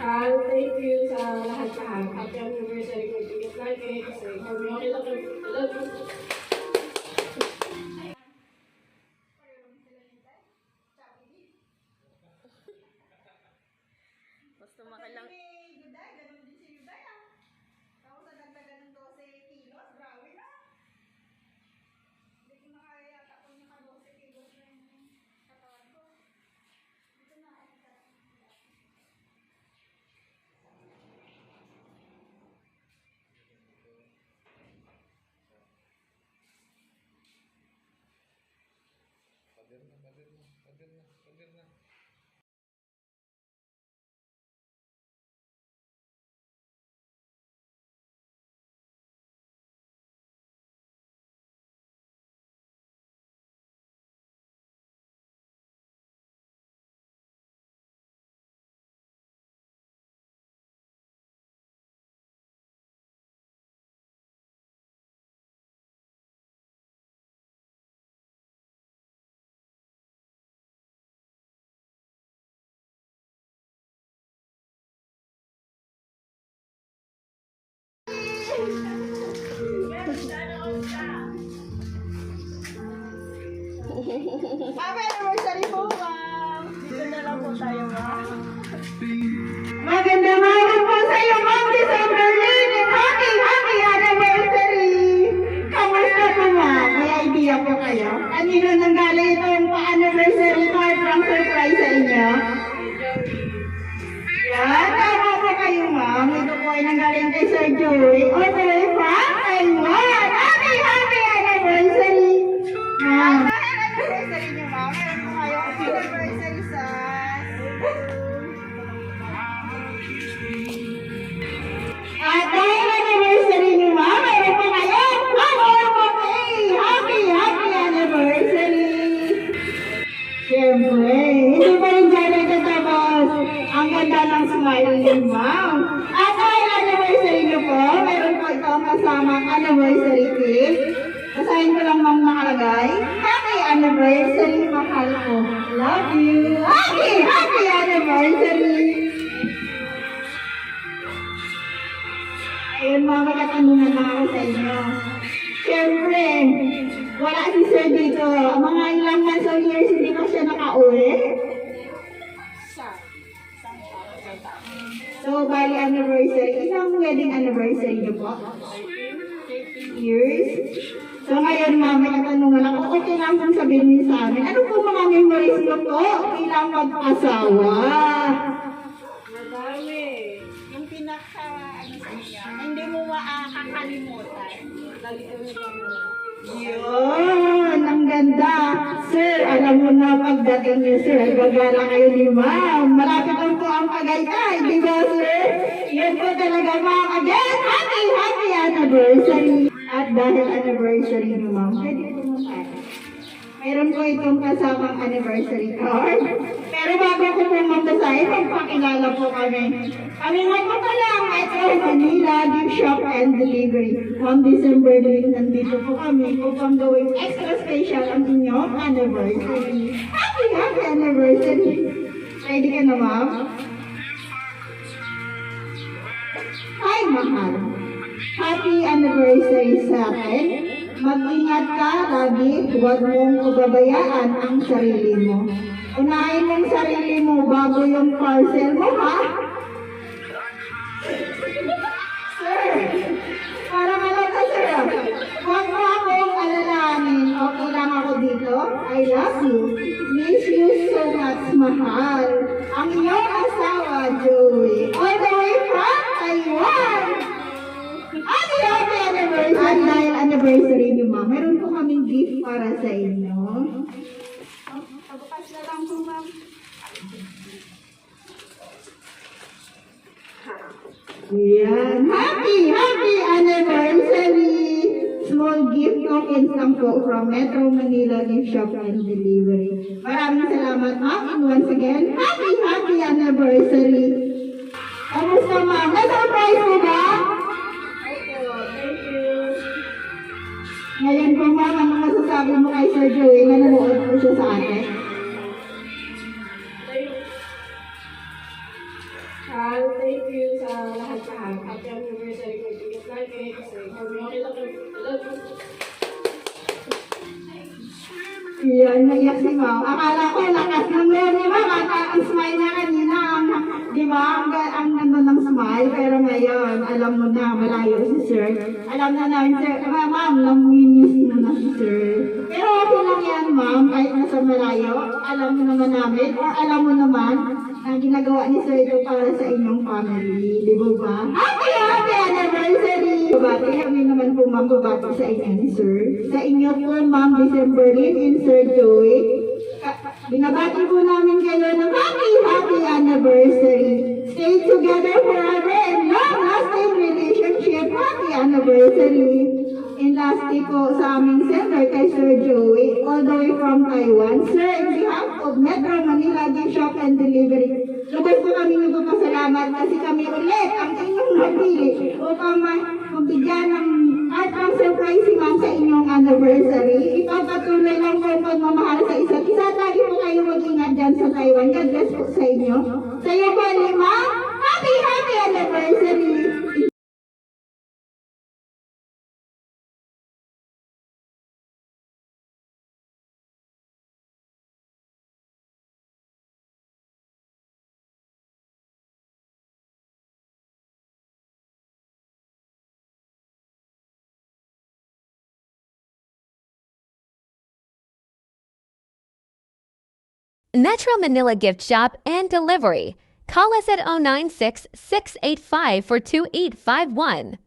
Thank you sa lahat-lahat. Happy anniversary ko. Ingat lagi kasi kami okay lang. I love you. Basta makilang... Ganun din si Yuday ah. Tapos nadagdagan ng 12 kilos, grabe na. Hindi ko na kaya yata kung naka 12 kilos na yung katawan ko. Dito na ako sa Pader na. Happy anniversary po, ma'am! Dito na lang po tayo, ma'am. Magandang araw po sa iyo, ma'am! December lady! Happy anniversary! Kamusta po, ma'am? May idea po kayo? Kanino nanggaling itong pa-anniversary card from surprise sa inyo? Yan, tama po kayo, ma'am. Ito po ay nanggaling kay Sir Joey. All the way from Taiwan! Happy anniversary! Ma'am, dahil anniversary niyo, ma'am, meron po kayo anniversary sa... At dahil anniversary niyo, ma'am, meron po kayo happy anniversary! Siyempre, hindi pa rin dyan nagtatapos. Ang ganda ng smile niyo, ma'am. At dahil anniversary niyo po, meron po itong kasamang anniversary cake. Basahin ko lang ma'am nakalagay. Happy anniversary, mahal ko. Love you. Happy anniversary. Ayun mga katanungan na ako sa inyo. Siyempre, wala si Sir dito. Mga ilang months or years hindi pa siya nakauwi. So, bali anniversary. Isang wedding anniversary niyo po? 30 years. So, ngayon ma'am, may katanungan ako. Okay lang kung sabihin niyo sa amin. Ano po mga memories niyo po bilang mag-asawa? Madami. Yung pinaka, ano sa inyo, hindi mo makakalimutan. Lagi kami Yun, ang ganda. Sir, alam mo na pagdating niyo, sir, gagala kayo ni ma'am. Malapit lang po ang Tagaytay, di ba, sir? Yan po talaga, ma'am. Again, happy anniversary. At dahil anniversary niyo, ma'am, pwede po mo meron po itong kasamang anniversary card. Pero bago ko po magbasahin, magpakilala po kami. Kami nga po pala ang Metro Manila Gift Shop and Delivery. On December 8, nandito po kami upang gawing extra special ang inyong anniversary. Happy anniversary! Ready ka na, ma'am? Hi, mahal. Happy anniversary sa atin. Mag-ingat ka lagi, huwag mong pababayaan ang sarili mo. Unahin mong sarili mo bago yung parcel mo, ha? Sir, parang alam ka, sir. Huwag mo akong alalahanin. Okay lang ako dito. I love you. Miss you so much, mahal. Ang iyong asawa, Joey. All the way from Taiwan. Happy anniversary! At dahil anniversary niyo, ma'am, meron po kaming gift para sa inyo. Pabukas na lang po, ma'am. Yan. Happy anniversary! Small gift tokens lang po from Metro Manila Gift Shop and Delivery. Maraming salamat, ma'am. And once again, happy anniversary! Kamusta, ma'am? Na-surprise mo ba? Ngayon po, ma'am, ano masasabi mo kay Sir Joey? Nanonood po siya sa atin. thank you sa lahat-lahat. Happy anniversary ko. Ingat lang kayo kasi kami okay lang kami. I love you. Yan, naiyak si Ma'am. Akala ko lakas ng loob ni Ma'am. At ang smile niya kanina, di ba? Ang nandun ng smile. Pero ngayon, alam mo na, malayo si Sir. Alam na namin, Sir. Ma'am, namimiss mo na si Sir. Pero okay lang yan, Ma'am. Kahit nasa malayo, alam mo naman namin. O alam mo naman, ang ginagawa ni Sir ito para sa inyong family. Di ba? Happy anniversary! Babati kami naman po, Ma'am, babati sa inyo ni Sir. Sa inyo po, Ma'am, December in Sir Joey. Binabati po namin kayo ng happy anniversary. Stay together forever and long-lasting relationship. Happy anniversary. And lastly po sa aming sender kay Sir Joey, all the way from Taiwan. Sir, in behalf of Metro Manila Gift Shop and Delivery, lubos po kami nagpapasalamat kasi kami ulit ang inyong napili upang mabigyan ng at ang surprise si Ma'am sa inyong anniversary. Ipapatuloy lang po ang pagmamahal sa isa't isa. Lagi po kayo mag-ingat dyan sa Taiwan. God bless po sa inyo. Sa iyo po, Lima. Happy anniversary! Metro Manila Gift Shop and Delivery. Call us at 096-685-4251